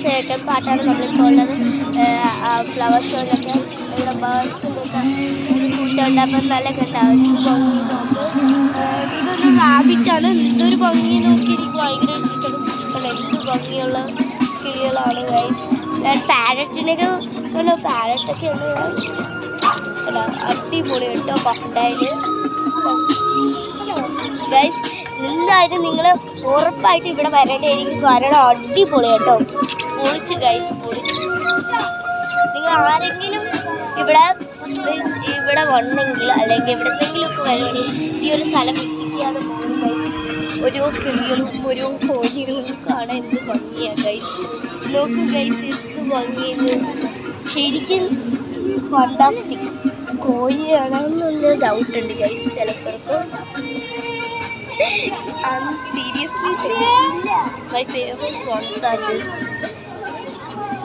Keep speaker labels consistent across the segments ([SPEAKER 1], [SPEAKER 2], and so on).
[SPEAKER 1] Second പാർട്ടാണ് നമ്മളിപ്പോൾ ഉള്ളത്. ഫ്ലവർ ഷോയിലൊക്കെ ഇവിടെ ബേർഡ്സിൻ്റെ കൂട്ടമുണ്ട്. അപ്പം നല്ല കണ്ടാവും. ഇതൊരു റാബിറ്റാണ്. ഇതൊരു ഭംഗി നോക്കി എനിക്ക് ഭയങ്കര ഇഷ്ടമാണ്. എന്ത് ഭംഗിയുള്ള കിളികളാണ് ഗൈസ്. ഞാൻ പാരറ്റിനൊക്കെ പാരറ്റൊക്കെ ഉണ്ട്. അടിപൊളി കേട്ടോ കൊക്കഡൈല് ഗൈസ്. എന്തായാലും നിങ്ങൾ ഉറപ്പായിട്ട് ഇവിടെ വരേണ്ടതായിരിക്കും. കാരണം അടിപൊളി കേട്ടോ. പൊളിച്ച് ഗൈസ്, പൊളിച്ച്. നിങ്ങൾ ആരെങ്കിലും ഇവിടെ വന്നെങ്കിൽ അല്ലെങ്കിൽ എവിടെന്നെങ്കിലുമൊക്കെ വരുവാണെങ്കിൽ ഈ ഒരു സ്ഥലം വിസിറ്റ് ചെയ്യാതെ പോകും ഗൈസ്. ഓരോ കിളികളും ഓരോ കോഴികളും കാണാൻ എന്ത് ഭംഗിയാണ് ഗൈസ്. നോക്കൂ ഗൈസ്, എന്ത് ഭംഗിയെന്ന്. ശരിക്കും ഫാന്റാസ്റ്റിക്. കോഴിയാണെന്നുള്ള ഡൗട്ടുണ്ട് ഗൈസ് ചിലപ്പോഴൊക്കെ. My favourite ones are this.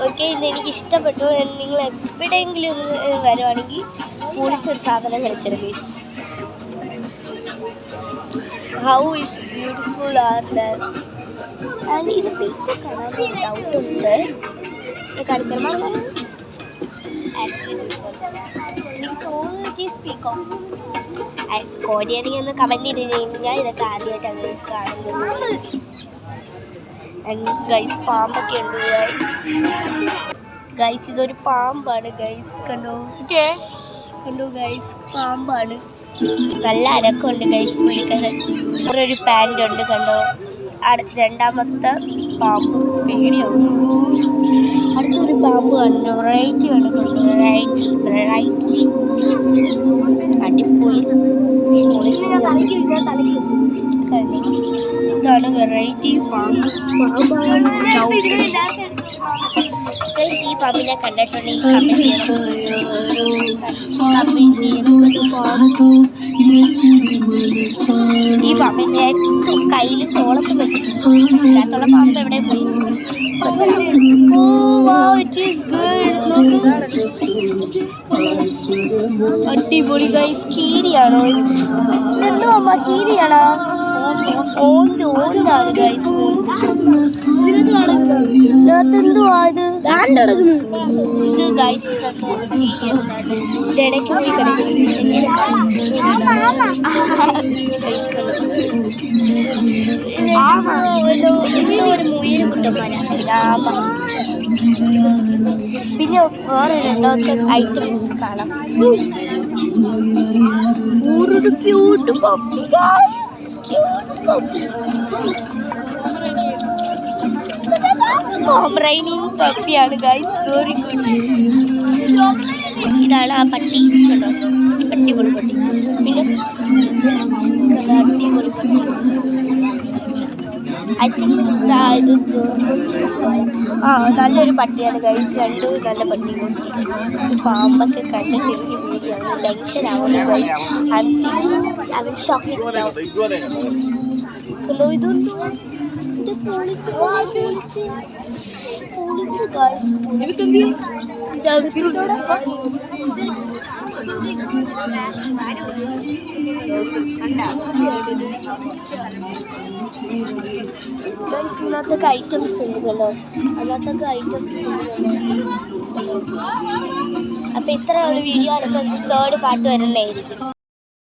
[SPEAKER 1] Okay, ഇത് എനിക്ക് ഇഷ്ടപ്പെട്ടു. നിങ്ങൾ എവിടെയെങ്കിലും വരുവാണെങ്കിൽ പൊളിച്ചൊരു സാധനം കളിച്ചത് guys. How it beautiful are that. And ഇത് പീക്ക് കാണാൻ ഡൗട്ടുണ്ട്. കളിച്ചാൽ ആക്ച്വലി ദിസ് വൺ എനിക്ക് തോന്നുന്നു ഇറ്റ് ഈസ് പീക്കോ. കോടിയാണെങ്കിൽ ഒന്ന് കമൻറ്റ് ചെയ്ത് കഴിഞ്ഞാൽ ഇതൊക്കെ ആദ്യമായിട്ടാണ് ഗൈസ് കാണുന്നത്. ഗൈസ് പാമ്പൊക്കെ ഉണ്ട് ഗൈസ്. ഇതൊരു പാമ്പാണ് ഗൈസ്. കണ്ടോ ഗൈസ്, പാമ്പാണ്. നല്ല അരക്കമുണ്ട് ഗൈസ്. പുള്ളിക്കാരൻ ഒരു പാൻ്റ് ഉണ്ട് കണ്ടോ. രണ്ടാമത്തെ പാമ്പ് പേടിയാവും. അടുത്തൊരു പാമ്പ് കണ്ടു. റൈറ്റ് കണ്ടു. റൈറ്റ് അടിപൊളി. ഇതാണ് വെറൈറ്റി പാമ്പ്. ഈ പാമ്പിനെ കണ്ടിട്ടുണ്ടെങ്കിൽ കമൻറ്റ് ചെയ്യണം. ഈ പാമ്പിൻ്റെ കയ്യിൽ തോളത്ത് വെച്ചിട്ടുണ്ട്. അല്ലാത്തുള്ള പാമ്പ് എവിടെ പോയി? അടിപൊളി ഗൈസ്. കീരിയാണോ? എന്തോ അമ്മ കീരിയാണോ? ഓന്താണ് ഗൈസ്. എന്തുവാ ഇത്? ഇത് ഗൈസ് ഇടയ്ക്ക് പോയി ഒരു മുയൽ കുട്ടന്മാരാണ്. പിന്നെ വേറെ രണ്ടാമത്തെ ഐറ്റംസ് കാണാം. ഒരു ക്യൂട്ട് പപ്പി ഗൈസ്. പോമറേനിയൻ പപ്പിയാണ് ഗൈസ്. Very good. ഇതാണ് ആ പട്ടി. കേട്ടോ, അടിപൊളി പട്ടി. പിന്നെ അടിപൊളി പട്ടി. ഐ തിങ്ക് ഇത് നല്ലൊരു പട്ടിയാണ് ഗൈസ്. രണ്ടും നല്ല പട്ടികൾ. പാമ്പൊക്കെ കണ്ടിട്ട് എനിക്ക് പേടിയാണ്. ടെൻഷൻ ആവുന്നു ഗൈസ്. അവൻ ഷോക്കിംഗ്. ഇതുണ്ട്. പൊളിച്ച് ഗൈസ്. ഇതിനകത്തൊക്കെ ഐറ്റംസ് ഉണ്ട് കേട്ടോ. അതിനകത്തൊക്കെ ഐറ്റംസ് ഉണ്ട്. അപ്പം ഇത്രയുള്ള വീഡിയോ അടുത്ത 3rd പാർട്ട് വരുന്നതായിരിക്കും.